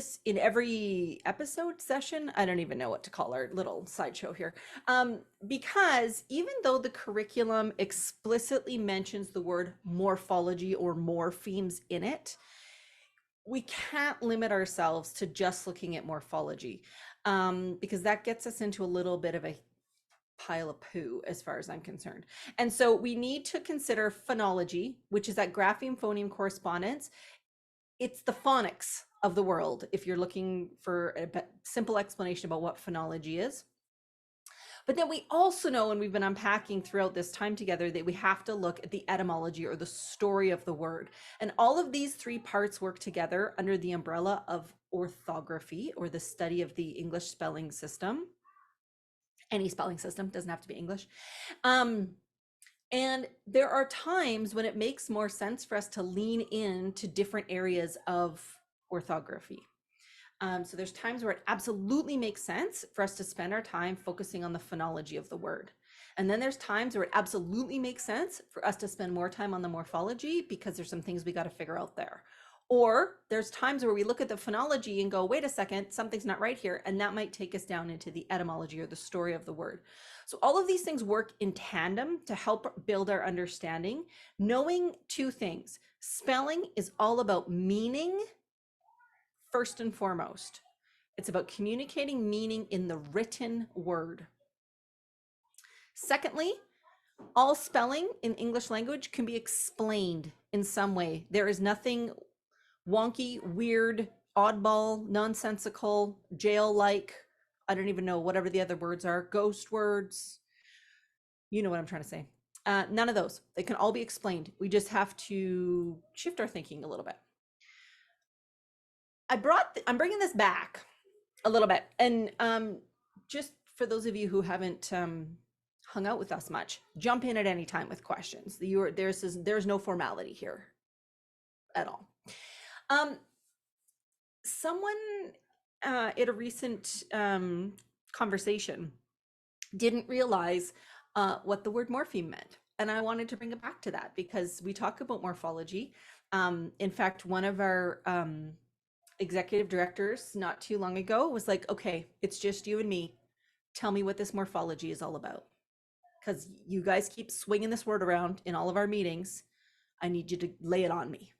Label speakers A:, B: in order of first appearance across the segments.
A: this in every episode session. I don't even know what to call our little sideshow here. Because even though the curriculum explicitly mentions the word morphology or morphemes in it, we can't limit ourselves to just looking at morphology, because that gets us into a little bit of a pile of poo as far as I'm concerned. And so we need to consider phonology, which is that grapheme phoneme correspondence. It's the phonics of the world, if you're looking for a simple explanation about what phonology is. But then we also know, and we've been unpacking throughout this time together, that we have to look at the etymology or the story of the word. And all of these three parts work together under the umbrella of orthography, or the study of the English spelling system. Any spelling system, doesn't have to be English. And there are times when it makes more sense for us to lean into different areas of orthography. So there's times where it absolutely makes sense for us to spend our time focusing on the phonology of the word. And then there's times where it absolutely makes sense for us to spend more time on the morphology, because there's some things we got to figure out there. Or there's times where we look at the phonology and go, wait a second, something's not right here. And that might take us down into the etymology or the story of the word. So all of these things work in tandem to help build our understanding, knowing two things. Spelling is all about meaning. First and foremost, it's about communicating meaning in the written word. Secondly, all spelling in English language can be explained in some way. There is nothing wonky, weird, oddball, nonsensical, jail-like, I don't even know, whatever the other words are, ghost words. You know what I'm trying to say. None of those. They can all be explained. We just have to shift our thinking a little bit. I'm bringing this back a little bit, and just for those of you who haven't hung out with us much, jump in at any time with questions. There's no formality here at all. Someone at a recent conversation didn't realize what the word morpheme meant, and I wanted to bring it back to that because we talk about morphology. In fact, one of our executive directors not too long ago was like, okay, it's just you and me. Tell me what this morphology is all about. Because you guys keep swinging this word around in all of our meetings. I need you to lay it on me.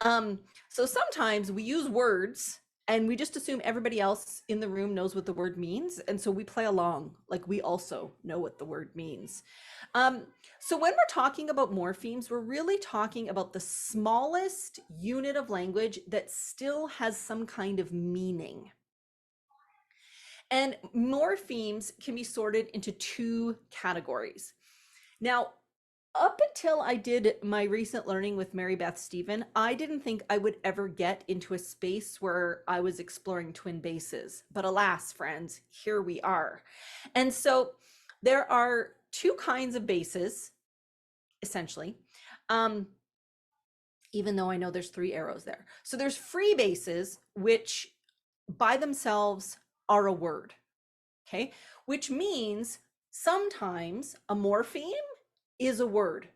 A: So sometimes we use words and we just assume everybody else in the room knows what the word means. And so we play along like we also know what the word means. So when we're talking about morphemes, we're really talking about the smallest unit of language that still has some kind of meaning. And morphemes can be sorted into two categories. Now, up until I did my recent learning with Mary Beth Stephen, I didn't think I would ever get into a space where I was exploring twin bases. But alas, friends, here we are. And so there are two kinds of bases, essentially, even though I know there's three arrows there. So there's free bases, which by themselves are a word, okay? Which means sometimes a morpheme is a word.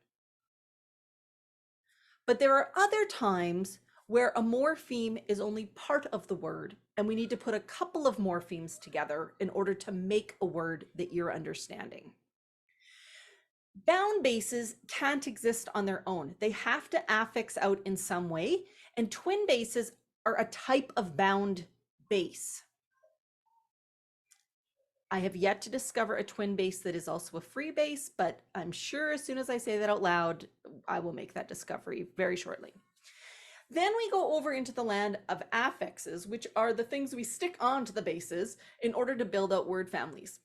A: But there are other times where a morpheme is only part of the word, and we need to put a couple of morphemes together in order to make a word that you're understanding. Bound bases can't exist on their own. They have to affix out in some way, and twin bases are a type of bound base. I have yet to discover a twin base that is also a free base, but I'm sure as soon as I say that out loud, I will make that discovery very shortly. Then we go over into the land of affixes, which are the things we stick onto the bases in order to build out word families.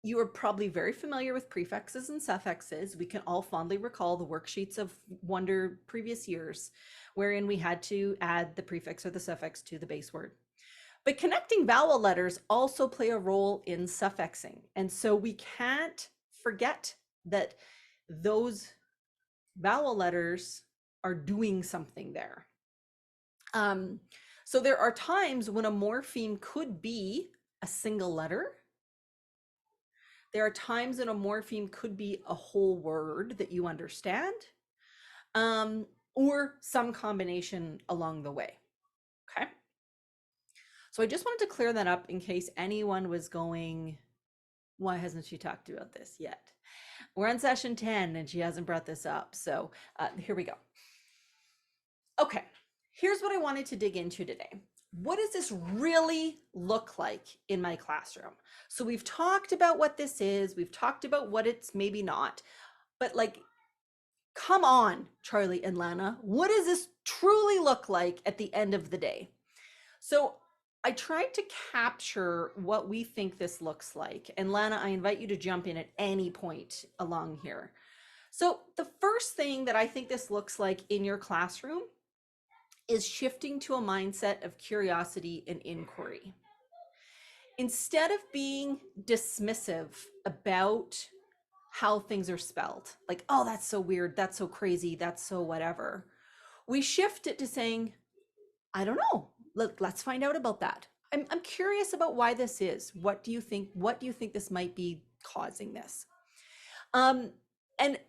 A: You are probably very familiar with prefixes and suffixes. We can all fondly recall the worksheets of Wonder previous years, wherein we had to add the prefix or the suffix to the base word. But connecting vowel letters also play a role in suffixing. And so we can't forget that those vowel letters are doing something there. So there are times when a morpheme could be a single letter. There are times when a morpheme could be a whole word that you understand, or some combination along the way. Okay. So I just wanted to clear that up in case anyone was going, why hasn't she talked about this yet? We're on session 10 and she hasn't brought this up. So here we go. Okay, here's what I wanted to dig into today. What does this really look like in my classroom? So we've talked about what this is, we've talked about what it's maybe not, but like, come on, Charlie and Lana, what does this truly look like at the end of the day? So I tried to capture what we think this looks like. And Lana, I invite you to jump in at any point along here. So the first thing that I think this looks like in your classroom is shifting to a mindset of curiosity and inquiry. Instead of being dismissive about how things are spelled, like, oh, that's so weird, that's so crazy, that's so whatever, we shift it to saying, I don't know, let's find out about that. I'm curious about why this is. What do you think this might be causing this? And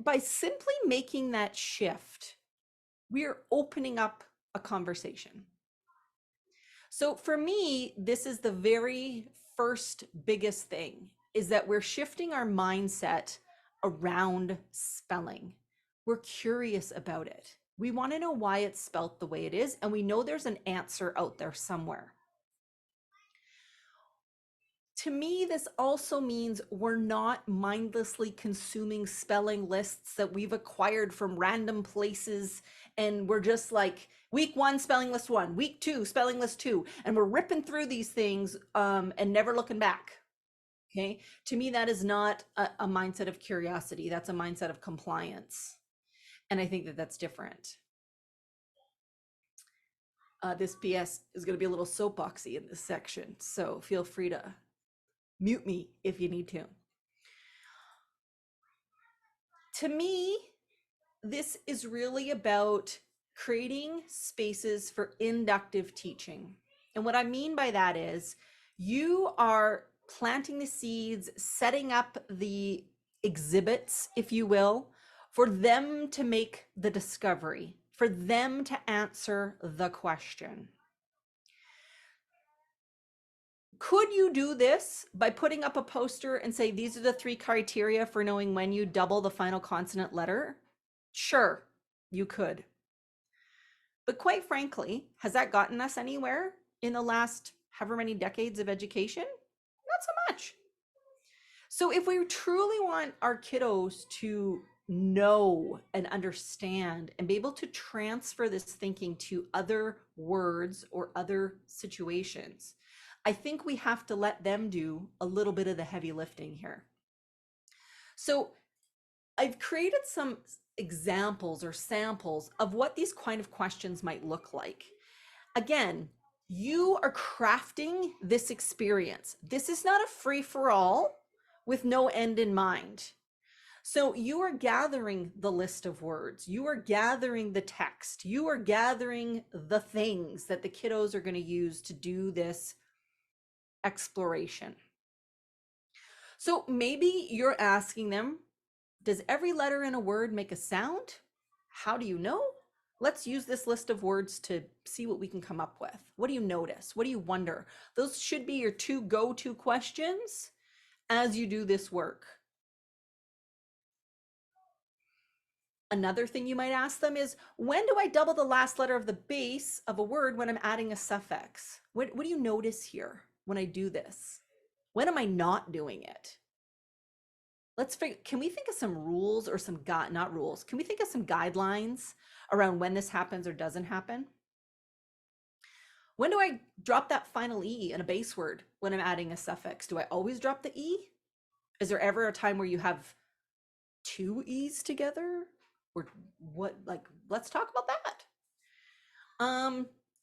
A: by simply making that shift, we're opening up a conversation. So for me, this is the very first biggest thing, is that we're shifting our mindset around spelling. We're curious about it. We want to know why it's spelt the way it is, and we know there's an answer out there somewhere. To me, this also means we're not mindlessly consuming spelling lists that we've acquired from random places, and we're just like, week 1 spelling list 1, week 2 spelling list 2, and we're ripping through these things and never looking back. Okay, to me, that is not a mindset of curiosity. That's a mindset of compliance, and I think that that's different. This PS is going to be a little soapboxy in this section, so feel free to mute me if you need to. To me, this is really about creating spaces for inductive teaching. And what I mean by that is you are planting the seeds, setting up the exhibits, if you will, for them to make the discovery, for them to answer the question. Could you do this by putting up a poster and say, these are the 3 criteria for knowing when you double the final consonant letter? Sure, you could. But quite frankly, has that gotten us anywhere in the last however many decades of education? Not so much. So if we truly want our kiddos to know and understand and be able to transfer this thinking to other words or other situations, I think we have to let them do a little bit of the heavy lifting here. So I've created some examples or samples of what these kind of questions might look like. Again, you are crafting this experience. This is not a free-for-all with no end in mind. So you are gathering the list of words, you are gathering the text, you are gathering the things that the kiddos are going to use to do this exploration. So maybe you're asking them, does every letter in a word make a sound? How do you know? Let's use this list of words to see what we can come up with. What do you notice? What do you wonder? Those should be your 2 go-to questions as you do this work. Another thing you might ask them is, when do I double the last letter of the base of a word when I'm adding a suffix? What do you notice here when I do this? When am I not doing it? Can we think of some rules or some not rules? Can we think of some guidelines around when this happens or doesn't happen? When do I drop that final E in a base word when I'm adding a suffix? Do I always drop the E? Is there ever a time where you have 2 E's together? Or what, like, let's talk about that.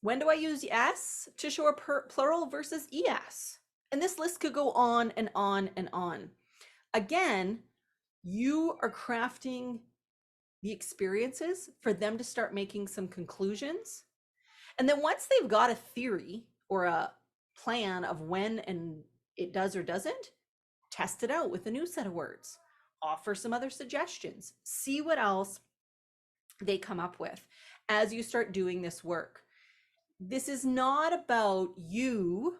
A: When do I use S to show a plural versus ES? And this list could go on and on and on. Again, you are crafting the experiences for them to start making some conclusions. And then once they've got a theory or a plan of when and it does or doesn't, test it out with a new set of words, offer some other suggestions, see what else they come up with as you start doing this work. This is not about you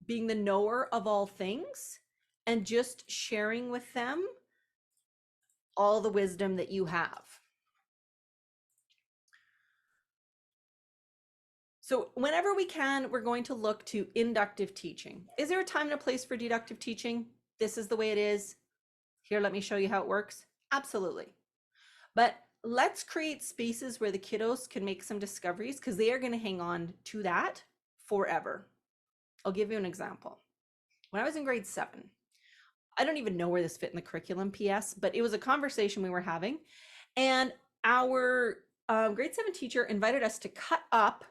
A: being the knower of all things and just sharing with them all the wisdom that you have. So whenever we can, we're going to look to inductive teaching. Is there a time and a place for deductive teaching? This is the way it is. Here, let me show you how it works. Absolutely. But let's create spaces where the kiddos can make some discoveries, because they are going to hang on to that forever. I'll give you an example. When I was in grade 7, I don't even know where this fit in the curriculum, PS, but it was a conversation we were having. And our grade 7 teacher invited us to cut up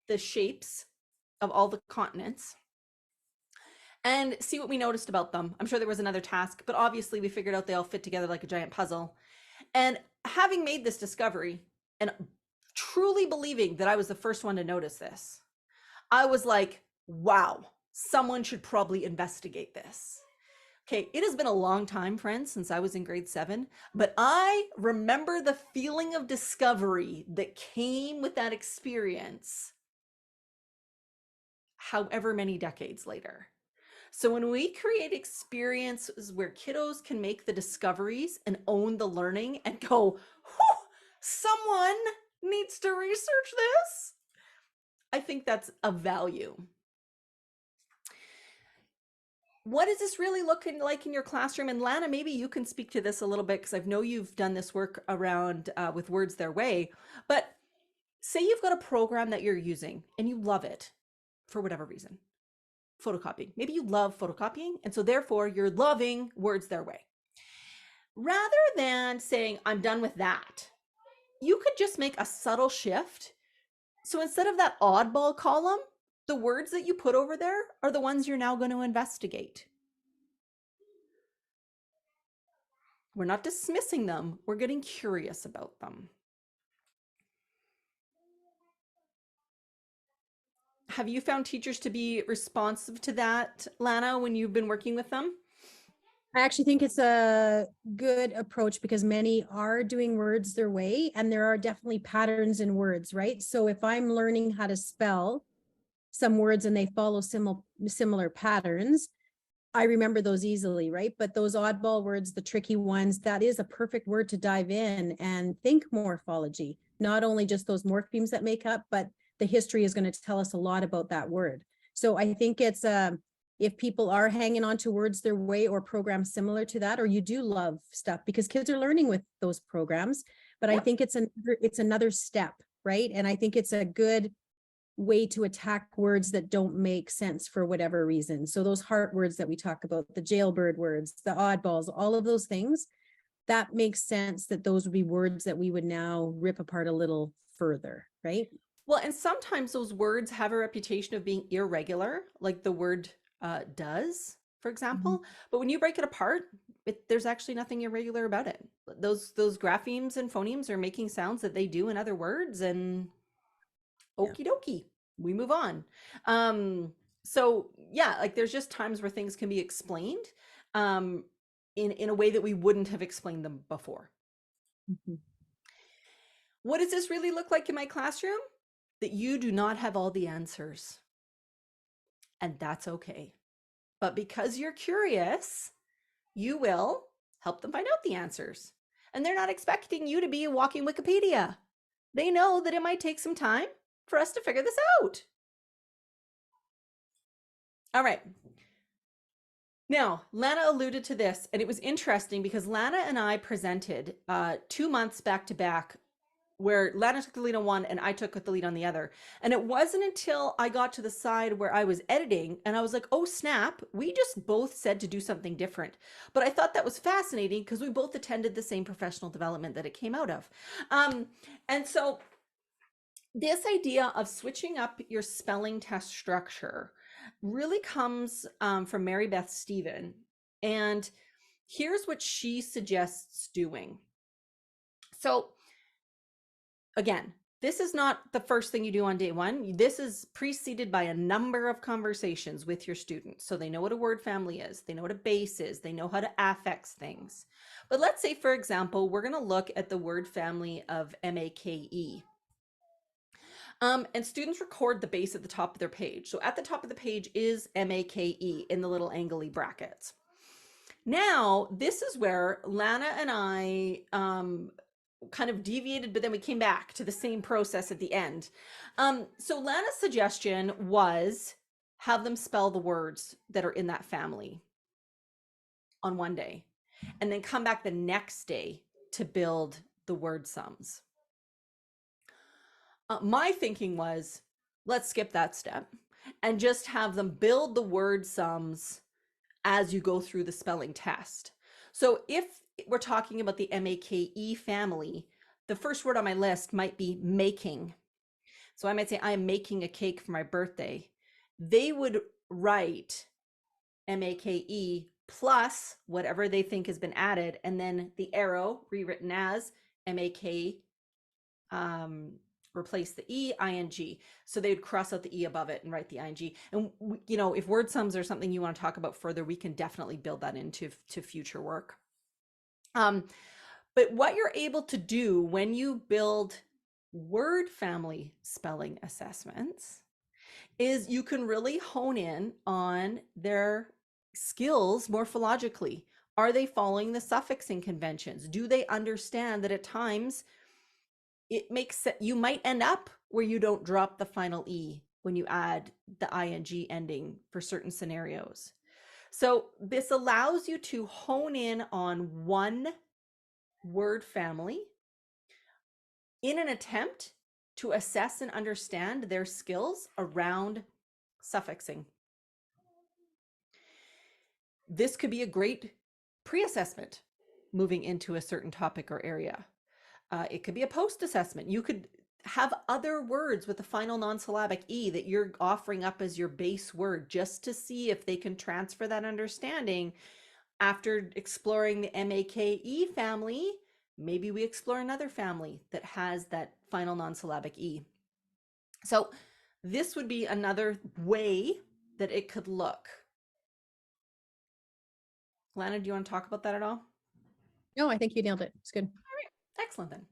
A: the shapes of all the continents and see what we noticed about them. I'm sure there was another task, but obviously we figured out they all fit together like a giant puzzle. And having made this discovery and truly believing that I was the first one to notice this, I was like, wow, someone should probably investigate this. Okay, it has been a long time, friends, since I was in grade 7, but I remember the feeling of discovery that came with that experience, however many decades later. So when we create experiences where kiddos can make the discoveries and own the learning and go, someone needs to research this, I think that's a value. What is this really looking like in your classroom? And Lana, maybe you can speak to this a little bit, because I know you've done this work around with Words Their Way. But say you've got a program that you're using and you love it for whatever reason. Photocopying. Maybe you love photocopying, and so therefore you're loving Words Their Way. Rather than saying, I'm done with that, you could just make a subtle shift. So instead of that oddball column, the words that you put over there are the ones you're now going to investigate. We're not dismissing them, we're getting curious about them. Have you found teachers to be responsive to that, Lana, when you've been working with them?
B: I actually think it's a good approach, because many are doing words their way, and there are definitely patterns in words, right? So if I'm learning how to spell some words and they follow similar patterns, I remember those easily, right? But those oddball words, the tricky ones, that is a perfect word to dive in and think morphology, not only just those morphemes that make up, but the history is going to tell us a lot about that word. So I think it's if people are hanging on to Words Their Way or programs similar to that, or you do love stuff, because kids are learning with those programs, but I think it's another step, right? And I think it's a good way to attack words that don't make sense for whatever reason. So those heart words that we talk about, the jailbird words, the oddballs, all of those things, that makes sense that those would be words that we would now rip apart a little further, right?
A: Well, and sometimes those words have a reputation of being irregular, like the word does, for example.
B: Mm-hmm.
A: But when you break it apart, there's actually nothing irregular about it. Those graphemes and phonemes are making sounds that they do in other words, and
B: Yeah.
A: okie dokie, we move on. So yeah, like there's just times where things can be explained in a way that we wouldn't have explained them before.
B: Mm-hmm.
A: What does this really look like in my classroom? That you do not have all the answers. And that's okay. But because you're curious, you will help them find out the answers. And they're not expecting you to be a walking Wikipedia. They know that it might take some time for us to figure this out. All right. Now, Lana alluded to this, and it was interesting because Lana and I presented 2 months back to back, where Lana took the lead on one and I took the lead on the other. And it wasn't until I got to the side where I was editing and I was like, oh snap, we just both said to do something different. But I thought that was fascinating because we both attended the same professional development that it came out of. And so this idea of switching up your spelling test structure really comes from Mary Beth Stephen. And here's what she suggests doing. So again, this is not the first thing you do on day one. This is preceded by a number of conversations with your students. So they know what a word family is. They know what a base is. They know how to affix things. But let's say, for example, we're going to look at the word family of MAKE. And students record the base at the top of their page. So at the top of the page is MAKE in the little angly brackets. Now, this is where Lana and I kind of deviated, but then we came back to the same process at the end. So Lana's suggestion was have them spell the words that are in that family on one day, and then come back the next day to build the word sums. My thinking was, let's skip that step and just have them build the word sums as you go through the spelling test. So if we're talking about the MAKE family, the first word on my list might be making. So I might say, I am making a cake for my birthday. They would write MAKE plus whatever they think has been added, and then the arrow rewritten as MAK, replace the ing. So they would cross out the e above it and write the ing. And you know, if word sums are something you want to talk about further, we can definitely build that into future work. But what you're able to do when you build word family spelling assessments is you can really hone in on their skills morphologically. Are they following the suffixing conventions? Do they understand that at times it makes sense? You might end up where you don't drop the final E when you add the ing ending for certain scenarios. So this allows you to hone in on one word family in an attempt to assess and understand their skills around suffixing. This could be a great pre-assessment moving into a certain topic or area. It could be a post-assessment. You could have other words with the final non-syllabic E that you're offering up as your base word just to see if they can transfer that understanding. After exploring the MAKE family, maybe we explore another family that has that final non-syllabic E. So this would be another way that it could look. Lana, do you want to talk about that at all?
B: No, I think you nailed it. It's good.
A: Excellent then.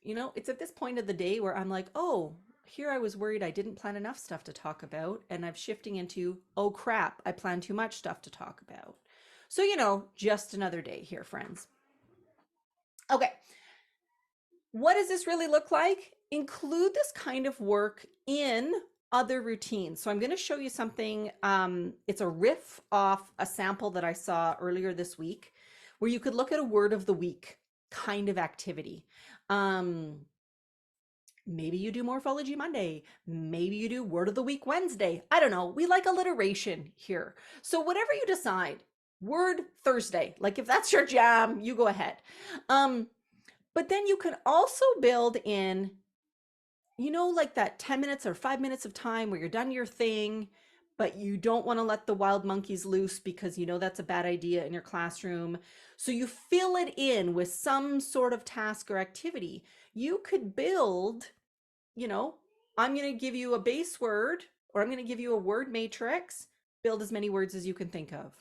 A: You know, it's at this point of the day where I'm like, oh, here I was worried I didn't plan enough stuff to talk about, and I'm shifting into, oh crap, I planned too much stuff to talk about. So, you know, just another day here, friends. Okay. What does this really look like? Include this kind of work in other routines. So I'm going to show you something. It's a riff off a sample that I saw earlier this week where you could look at a word of the week kind of activity. Maybe you do Morphology Monday. Maybe you do Word of the Week Wednesday. I don't know. We like alliteration here. So whatever you decide, Word Thursday, like if that's your jam, you go ahead. But then you can also build in, you know, like that 10 minutes or 5 minutes of time where you're done your thing, but you don't want to let the wild monkeys loose because you know that's a bad idea in your classroom. So you fill it in with some sort of task or activity. You could build, you know, I'm going to give you a base word, or I'm going to give you a word matrix, build as many words as you can think of.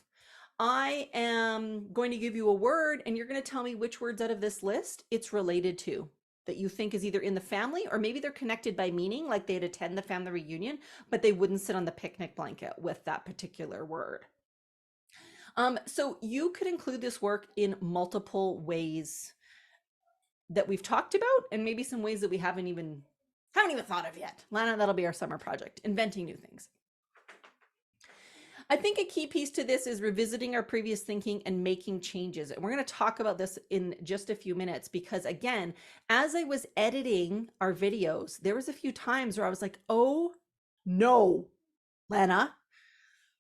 A: I am going to give you a word and you're going to tell me which words out of this list it's related to, that you think is either in the family or maybe they're connected by meaning, like they'd attend the family reunion, but they wouldn't sit on the picnic blanket with that particular word. So you could include this work in multiple ways that we've talked about, and maybe some ways that we haven't even thought of yet. Lana, that'll be our summer project, inventing new things. I think a key piece to this is revisiting our previous thinking and making changes. And we're going to talk about this in just a few minutes because, again, as I was editing our videos, there was a few times where I was like, oh no, Lana,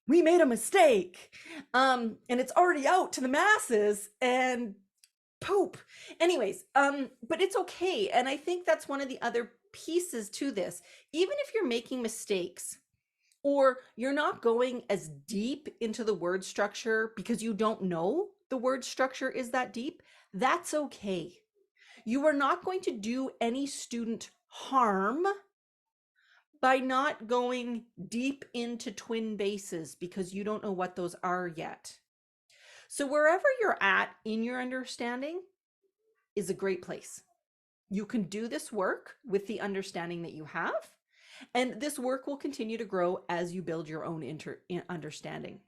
A: we made a mistake. And it's already out to the masses and poop. Anyways, but it's okay. And I think that's one of the other pieces to this. Even if you're making mistakes, or you're not going as deep into the word structure because you don't know the word structure is that deep, that's okay. You are not going to do any student harm by not going deep into twin bases because you don't know what those are yet. So wherever you're at in your understanding is a great place. You can do this work with the understanding that you have, and this work will continue to grow as you build your own understanding.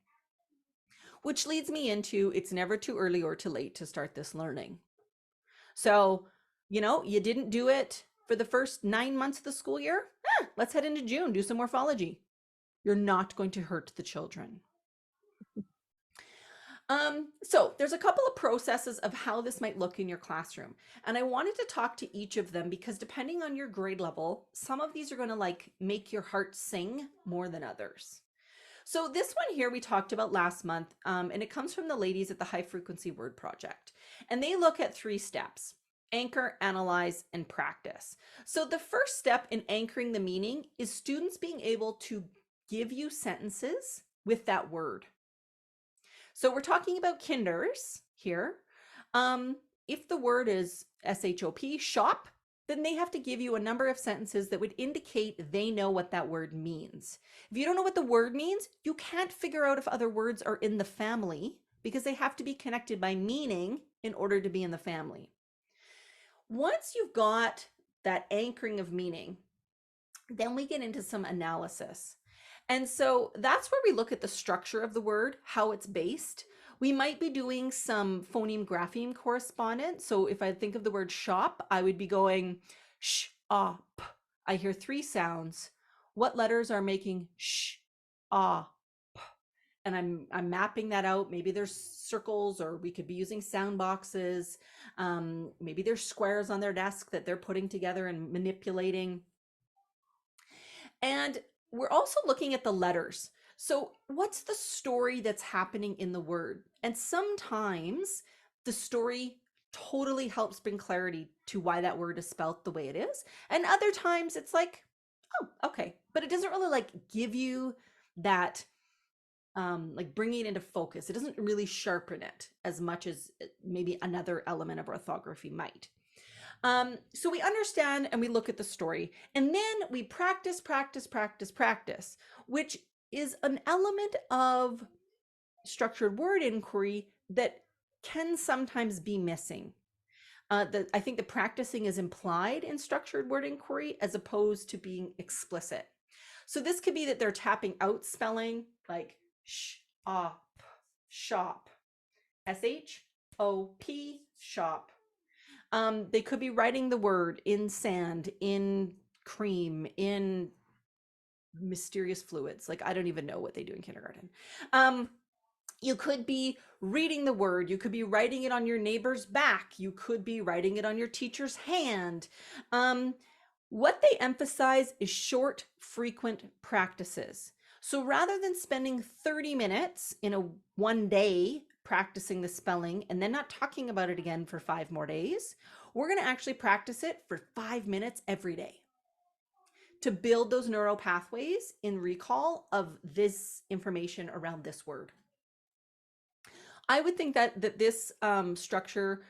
A: Which leads me into, it's never too early or too late to start this learning. So, you didn't do it for the first 9 months of the school year. Let's head into June, do some morphology. You're not going to hurt the children. So there's a couple of processes of how this might look in your classroom. And I wanted to talk to each of them because depending on your grade level, some of these are going to like make your heart sing more than others. So this one here we talked about last month, and it comes from the ladies at the High Frequency Word Project. And they look at 3 steps: anchor, analyze, and practice. So the first step in anchoring the meaning is students being able to give you sentences with that word. So we're talking about kinders here. If the word is S-H-O-P, shop, then they have to give you a number of sentences that would indicate they know what that word means. If you don't know what the word means, you can't figure out if other words are in the family because they have to be connected by meaning in order to be in the family. Once you've got that anchoring of meaning, then we get into some analysis. And so that's where we look at the structure of the word, how it's based. We might be doing some phoneme grapheme correspondence. So if I think of the word shop, I would be going sh, ah, p. I hear 3 sounds. What letters are making sh, ah, p? And I'm mapping that out. Maybe there's circles, or we could be using sound boxes. Maybe there's squares on their desk that they're putting together and manipulating. And we're also looking at the letters. So what's the story that's happening in the word? And sometimes the story totally helps bring clarity to why that word is spelt the way it is. And other times it's like, oh, okay. But it doesn't really like give you that, like bringing it into focus. It doesn't really sharpen it as much as maybe another element of orthography might. So we understand and we look at the story, and then we practice, which is an element of structured word inquiry that can sometimes be missing. I think the practicing is implied in structured word inquiry as opposed to being explicit. So this could be that they're tapping out spelling like shop, shop, S-H-O-P, shop. They could be writing the word in sand, in cream, in mysterious fluids. Like, I don't even know what they do in kindergarten. You could be reading the word. You could be writing it on your neighbor's back. You could be writing it on your teacher's hand. What they emphasize is short, frequent practices. So rather than spending 30 minutes in one day practicing the spelling and then not talking about it again for 5 more days, we're going to actually practice it for 5 minutes every day to build those neural pathways in recall of this information around this word. I would think that this structure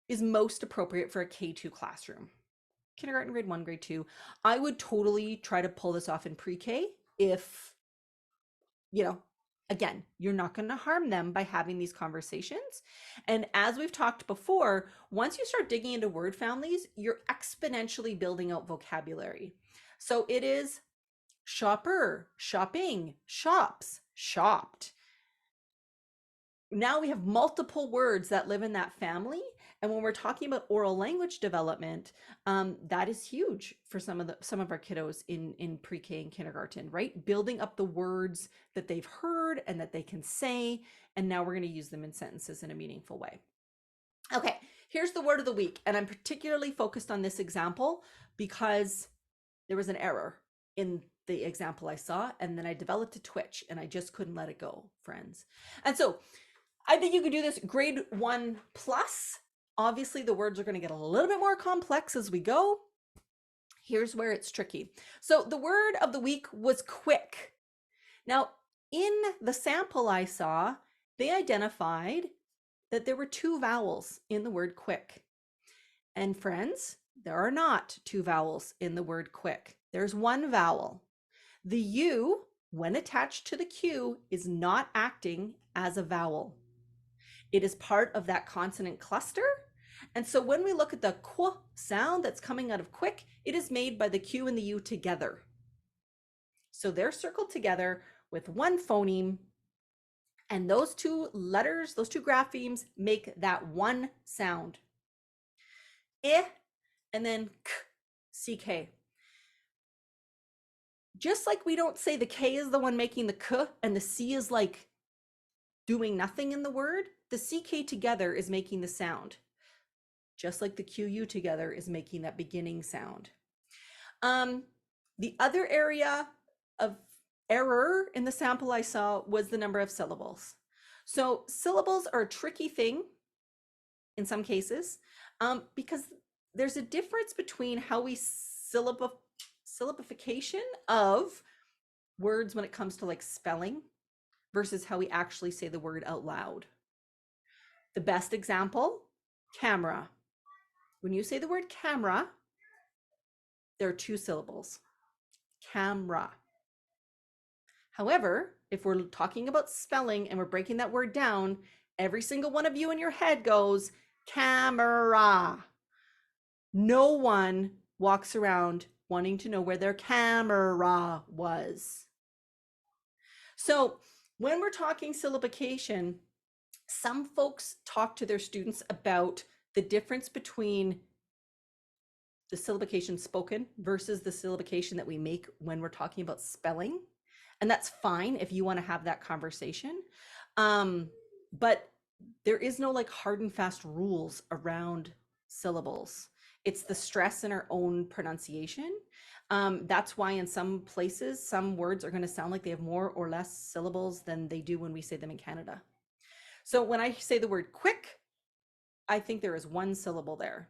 A: is most appropriate for a K2 classroom. Kindergarten, grade 1, grade 2. I would totally try to pull this off in pre-K if, again, you're not going to harm them by having these conversations. And as we've talked before, once you start digging into word families, you're exponentially building out vocabulary. So it is shopper, shopping, shops, shopped. Now we have multiple words that live in that family. And when we're talking about oral language development, that is huge for some of our kiddos in pre-K and kindergarten, right? Building up the words that they've heard and that they can say, and now we're going to use them in sentences in a meaningful way. Okay, here's the word of the week, and I'm particularly focused on this example because there was an error in the example I saw, and then I developed a twitch, and I just couldn't let it go, friends. And so I think you could do this grade 1 plus. Obviously, the words are going to get a little bit more complex as we go. Here's where it's tricky. So the word of the week was quick. Now, in the sample I saw, they identified that there were 2 vowels in the word quick. And friends, there are not 2 vowels in the word quick. There's 1 vowel. The U, when attached to the Q, is not acting as a vowel. It is part of that consonant cluster, And so when we look at the qu sound that's coming out of quick, it is made by the Q and the U together. So they're circled together with one phoneme, and those two letters, those two graphemes make that one sound. I and then k, ck. Just like we don't say the K is the one making the k and the C is like doing nothing in the word, the CK together is making the sound. Just like the QU together is making that beginning sound. The other area of error in the sample I saw was the number of syllables. So syllables are a tricky thing in some cases, because there's a difference between how we syllabification of words when it comes to like spelling versus how we actually say the word out loud. The best example, camera. When you say the word camera, there are 2 syllables. Camera. However, if we're talking about spelling and we're breaking that word down, every single one of you in your head goes camera. No one walks around wanting to know where their camera was. So when we're talking syllabification, some folks talk to their students about the difference between the syllabification spoken versus the syllabification that we make when we're talking about spelling. And that's fine if you want to have that conversation. But there is no like hard and fast rules around syllables. It's the stress in our own pronunciation. That's why in some places, some words are going to sound like they have more or less syllables than they do when we say them in Canada. So when I say the word quick, I think there is 1 syllable there.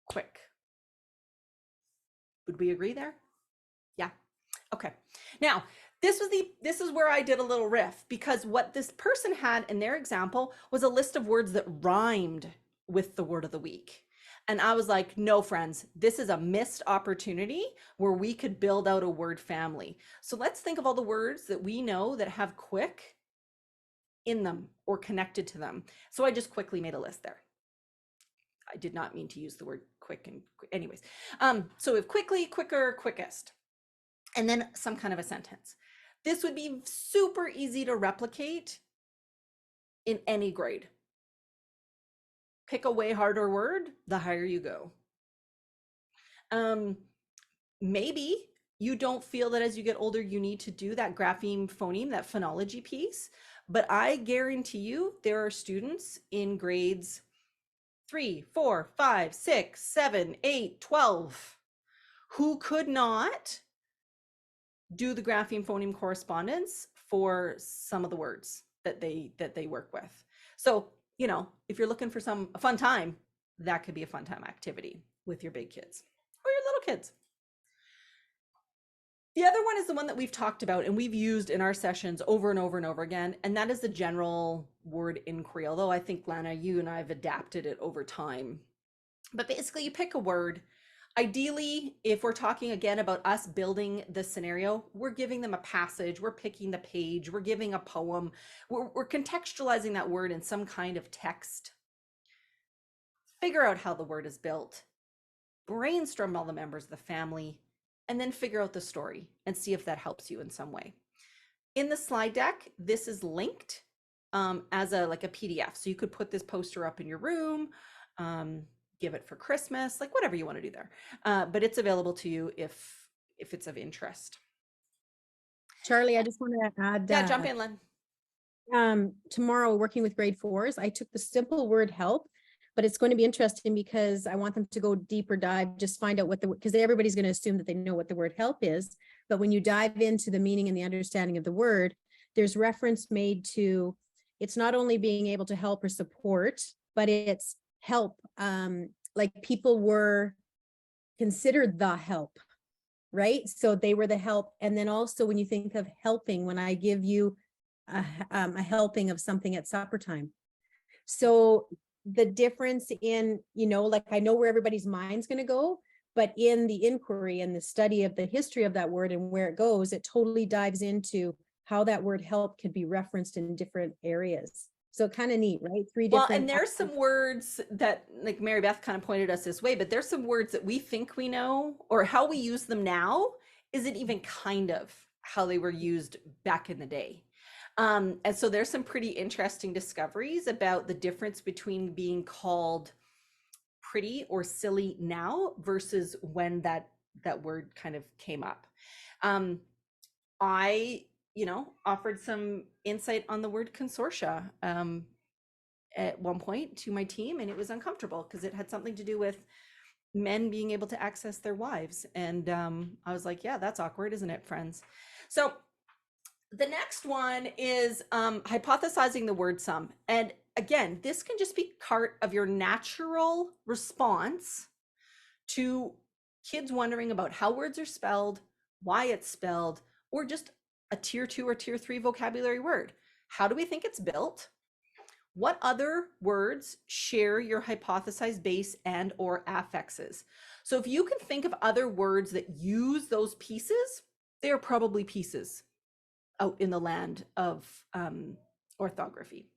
A: Quick. Would we agree there? Yeah. Okay. Now, this is where I did a little riff, because what this person had in their example was a list of words that rhymed with the word of the week. And I was like, no, friends, this is a missed opportunity where we could build out a word family. So let's think of all the words that we know that have quick in them or connected to them. So I just quickly made a list there. I did not mean to use the word quick and anyways. So we have quickly, quicker, quickest, and then some kind of a sentence. This would be super easy to replicate in any grade. Pick a way harder word, the higher you go. Maybe you don't feel that as you get older, you need to do that grapheme phoneme, that phonology piece, but I guarantee you there are students in grades 3, 4, 5, 6, 7, 8, 12 who could not do the grapheme phoneme correspondence for some of the words that they work with. So, you know, if you're looking for a fun time, that could be a fun time activity with your big kids or your little kids. The other one is the one that we've talked about and we've used in our sessions over and over and over again, and that is the general word inquiry, although I think, Lana, you and I have adapted it over time. But basically, you pick a word. Ideally, if we're talking again about us building the scenario, we're giving them a passage, we're picking the page, we're giving a poem, we're contextualizing that word in some kind of text. Figure out how the word is built, brainstorm all the members of the family, and then figure out the story and see if that helps you in some way. In the slide deck, this is linked as a PDF. So you could put this poster up in your room, give it for Christmas, like whatever you want to do there. But it's available to you if it's of interest.
B: Charlie, I just want to add.
A: Yeah, jump in, Len.
B: Tomorrow, working with grade 4s, I took the simple word help, but it's going to be interesting because I want them to go deeper dive, just find out what because everybody's going to assume that they know what the word help is. But when you dive into the meaning and the understanding of the word, there's reference made to, it's not only being able to help or support, but it's help. Like people were considered the help, right? So they were the help. And then also when you think of helping, when I give you a helping of something at supper time. So the difference in, you know, like I know where everybody's mind's going to go, but in the inquiry and the study of the history of that word and where it goes, it totally dives into how that word help could be referenced in different areas. So kind of neat, right? Three
A: Well,
B: different
A: and there's some words that, like Mary Beth kind of pointed us this way, but there's some words that we think we know, or how we use them now isn't even kind of how they were used back in the day. And so there's some pretty interesting discoveries about the difference between being called pretty or silly now versus when that word kind of came up. I, offered some insight on the word consortia. At one point to my team, and it was uncomfortable because it had something to do with men being able to access their wives. And I was like, yeah, that's awkward, isn't it, friends? So the next one is hypothesizing the word sum. And again, this can just be part of your natural response to kids wondering about how words are spelled, why it's spelled, or just a tier 2 or tier 3 vocabulary word. How do we think it's built? What other words share your hypothesized base and or affixes? So if you can think of other words that use those pieces, they are probably pieces out in the land of orthography.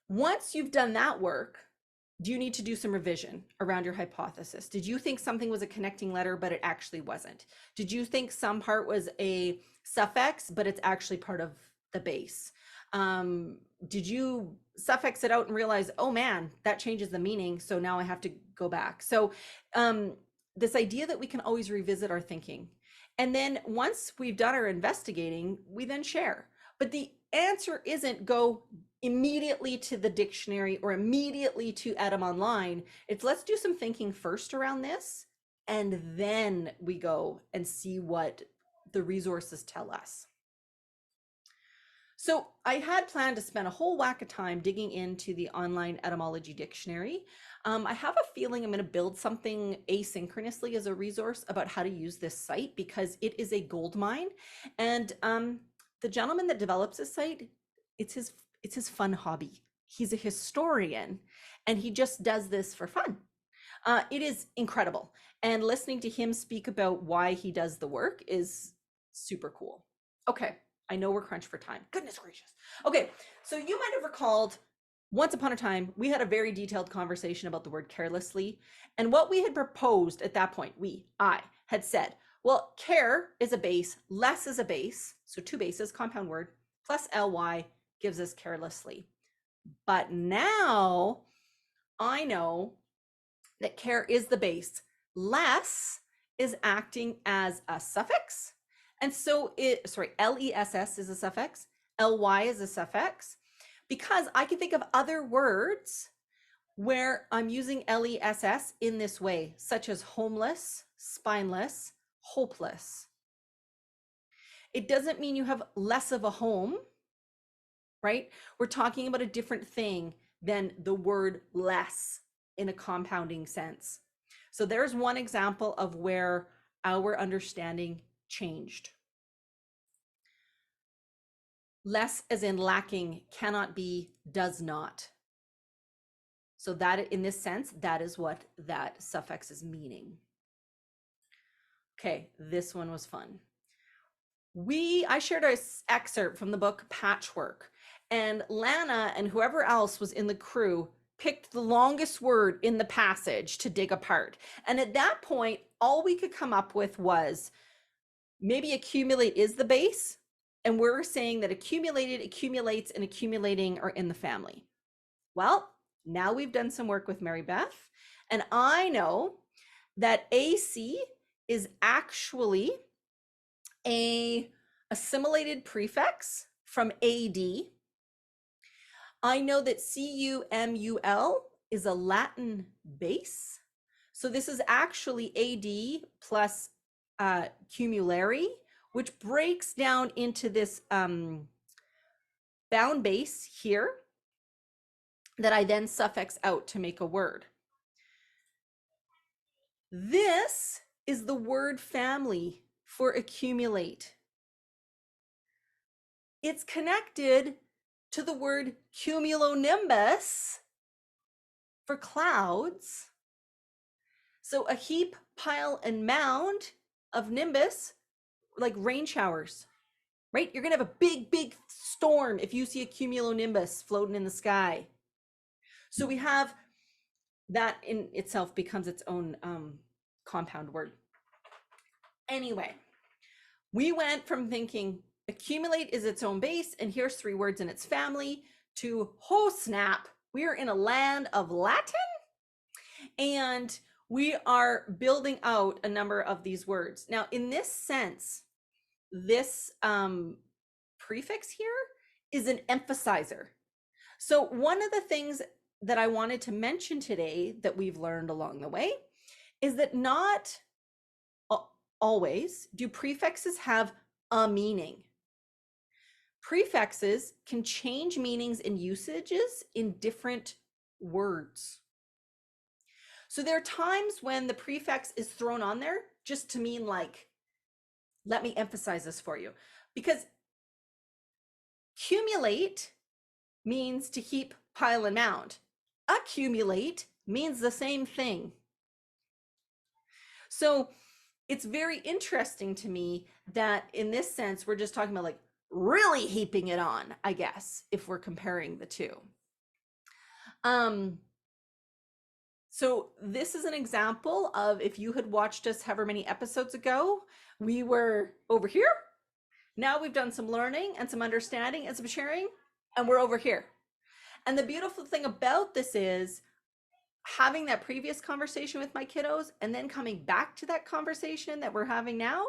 A: Once you've done that work, do you need to do some revision around your hypothesis? Did you think something was a connecting letter, but it actually wasn't? Did you think some part was a suffix, but it's actually part of the base? Did you suffix it out and realize, oh man, that changes the meaning, so now I have to go back? So this idea that we can always revisit our thinking. And then once we've done our investigating, we then share. But the answer isn't go immediately to the dictionary or immediately to Edam Online. It's let's do some thinking first around this, and then we go and see what the resources tell us. So I had planned to spend a whole whack of time digging into the online etymology dictionary. I have a feeling I'm going to build something asynchronously as a resource about how to use this site because it is a gold mine. And the gentleman that develops this site, it's his fun hobby. He's a historian and he just does this for fun. It is incredible. And listening to him speak about why he does the work is super cool. Okay. I know we're crunched for time. Goodness gracious. Okay, so you might have recalled once upon a time, we had a very detailed conversation about the word carelessly. And what we had proposed at that point, I had said, well, care is a base, less is a base. So two bases, compound word, plus ly gives us carelessly. But now I know that care is the base. Less is acting as a suffix. And so LESS is a suffix, LY is a suffix, because I can think of other words where I'm using LESS in this way, such as homeless, spineless, hopeless. It doesn't mean you have less of a home, right? We're talking about a different thing than the word less in a compounding sense. So there's one example of where our understanding changed. Less as in lacking cannot be does not. So that in this sense, that is what that suffix is meaning. Okay, this one was fun. I shared an excerpt from the book Patchwork, and Lana and whoever else was in the crew picked the longest word in the passage to dig apart. And at that point, all we could come up with was maybe accumulate is the base. And we're saying that accumulated, accumulates, and accumulating are in the family. Well, now we've done some work with Mary Beth, and I know that AC is actually a assimilated prefix from AD. I know that CUMUL is a Latin base. So this is actually AD plus cumulary, which breaks down into this bound base here that I then suffix out to make a word. This is the word family for accumulate. It's connected to the word cumulonimbus for clouds. So a heap, pile, and mound of nimbus, like rain showers. right? You're going to have a big, big storm if you see a cumulonimbus floating in the sky. So we have that in itself becomes its own compound word. Anyway, we went from thinking accumulate is its own base, and here's 3 words in its family, to oh snap, we are in a land of Latin, and we are building out a number of these words. Now, in this sense, this prefix here is an emphasizer. So one of the things that I wanted to mention today that we've learned along the way is that not always do prefixes have a meaning. Prefixes can change meanings and usages in different words. So there are times when the prefix is thrown on there just to mean like, let me emphasize this for you, because accumulate means to heap, pile, and mound. Accumulate means the same thing. So it's very interesting to me that in this sense, we're just talking about like really heaping it on, I guess, if we're comparing the two. So this is an example of if you had watched us however many episodes ago, we were over here. Now we've done some learning and some understanding and some sharing, and we're over here. And the beautiful thing about this is having that previous conversation with my kiddos and then coming back to that conversation that we're having now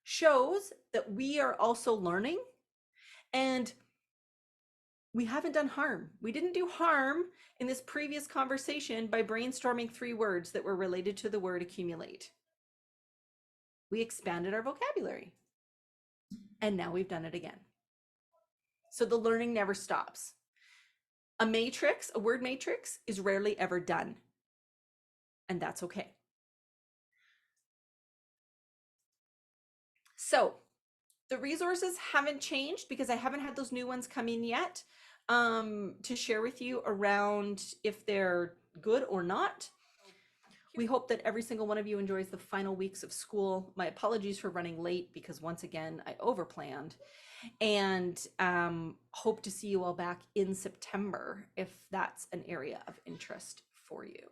A: shows that we are also learning, and we haven't done harm. We didn't do harm in this previous conversation by brainstorming 3 words that were related to the word accumulate. We expanded our vocabulary, and now we've done it again. So the learning never stops. A matrix, a word matrix, is rarely ever done, and that's okay. So the resources haven't changed because I haven't had those new ones come in yet to share with you around if they're good or not. We hope that every single one of you enjoys the final weeks of school. My apologies for running late because once again, I overplanned, and hope to see you all back in September if that's an area of interest for you.